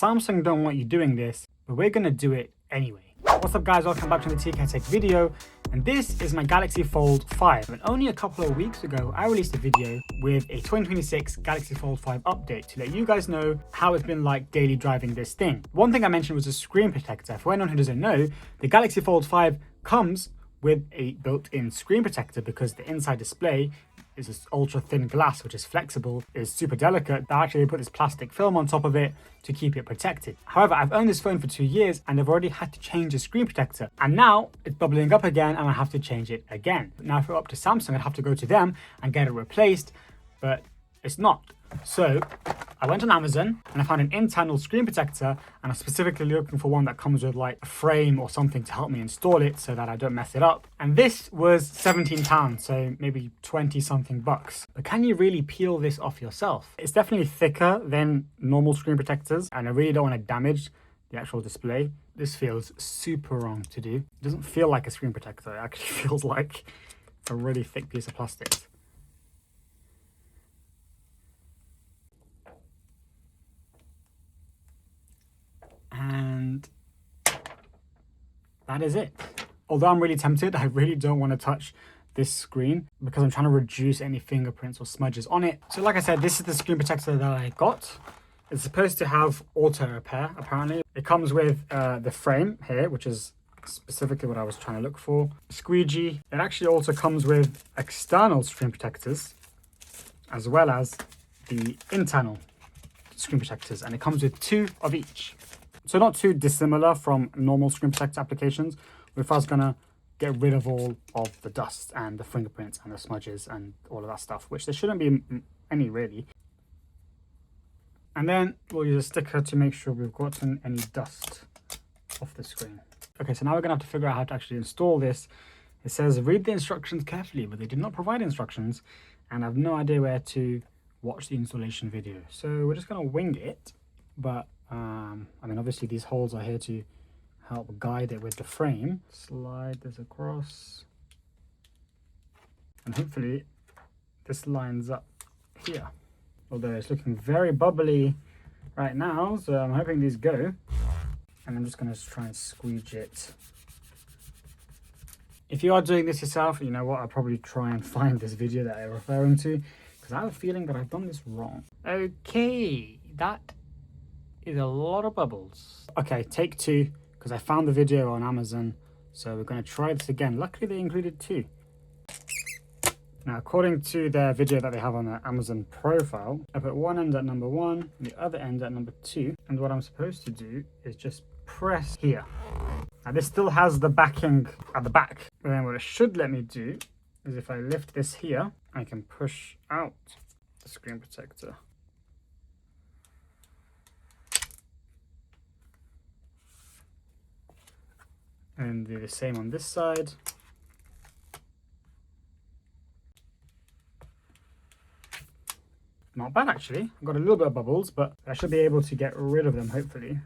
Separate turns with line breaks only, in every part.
Samsung don't want you doing this, but we're gonna do it anyway. What's up guys, welcome back to the TK Tech video, and this is my Galaxy Fold 5. And only a couple of weeks ago, I released a video with a 2026 Galaxy Fold 5 update to let you guys know how it's been like daily driving this thing. One thing I mentioned was a screen protector. For anyone who doesn't know, the Galaxy Fold 5 comes with a built-in screen protector because the inside display is this ultra thin glass which is flexible, is super delicate. They actually put this plastic film on top of it to keep it protected. However, I've owned this phone for 2 years and I've already had to change the screen protector, and now it's bubbling up again and I have to change it again. Now if it were up to Samsung, I'd have to go to them and get it replaced, but it's not. So I went on Amazon and I found an internal screen protector, and I'm specifically looking for one that comes with like a frame or something to help me install it so that I don't mess it up. And this was £17, so maybe 20 something bucks. But can you really peel this off yourself? It's definitely thicker than normal screen protectors, and I really don't want to damage the actual display. This feels super wrong to do. It doesn't feel like a screen protector. It actually feels like a really thick piece of plastic. And that is it. Although I'm really tempted, I really don't want to touch this screen because I'm trying to reduce any fingerprints or smudges on it. So like I said, this is the screen protector that I got. It's supposed to have auto repair, apparently. It comes with the frame here, which is specifically what I was trying to look for. Squeegee. It actually also comes with external screen protectors as well as the internal screen protectors, and it comes with 2 of each. So not too dissimilar from normal screen protector applications. We're first gonna get rid of all of the dust and the fingerprints and the smudges and all of that stuff, which there shouldn't be any really. And then we'll use a sticker to make sure we've gotten any dust off the screen. Okay, so now we're gonna have to figure out how to actually install this. It says read the instructions carefully, but they did not provide instructions, and I have no idea where to watch the installation video. So we're just gonna wing it, but I mean, obviously these holes are here to help guide it with the frame. Slide this across, and hopefully this lines up here. Although it's looking very bubbly right now, so I'm hoping these go. And I'm just going to try and squeege it. If you are doing this yourself, you know what, I'll probably try and find this video that I'm referring to, because I have a feeling that I've done this wrong. Okay, that is a lot of bubbles. Okay, take 2, because I found the video on Amazon, so we're going to try this again. Luckily they included 2. Now according to their video that they have on their Amazon profile, I put one end at number 1 and the other end at number 2, and what I'm supposed to do is just press here. Now this still has the backing at the back, but then what it should let me do is if I lift this here, I can push out the screen protector. And do the same on this side. Not bad actually. I've got a little bit of bubbles, but I should be able to get rid of them hopefully.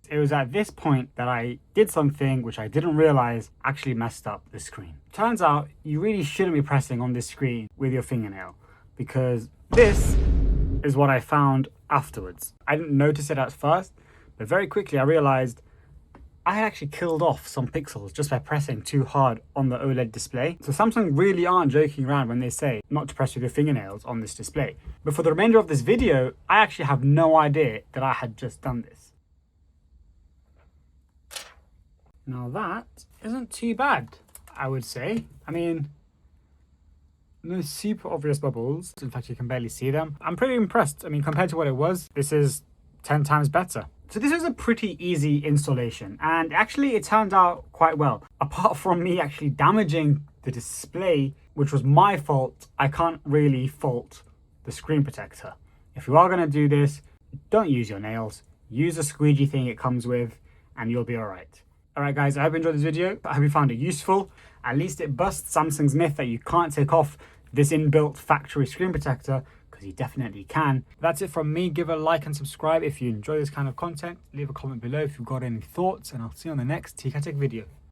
It was at this point that I did something which I didn't realize actually messed up the screen. Turns out you really shouldn't be pressing on this screen with your fingernail, because this is what I found afterwards. I didn't notice it at first, but very quickly I realized I had actually killed off some pixels just by pressing too hard on the OLED display. So Samsung really aren't joking around when they say not to press with your fingernails on this display. But for the remainder of this video, I actually have no idea that I had just done this. Now that isn't too bad, I would say. I mean, no super obvious bubbles. In fact, you can barely see them. I'm pretty impressed. I mean, compared to what it was, this is 10 times better. So this was a pretty easy installation, and actually it turned out quite well. Apart from me actually damaging the display, which was my fault, I can't really fault the screen protector. If you are going to do this, don't use your nails. Use the squeegee thing it comes with, and you'll be all right. All right, guys, I hope you enjoyed this video. I hope you found it useful. At least it busts Samsung's myth that you can't take off this inbuilt factory screen protector, because you definitely can. That's it from me. Give a like and subscribe if you enjoy this kind of content. Leave a comment below if you've got any thoughts, and I'll see you on the next TK Tech video.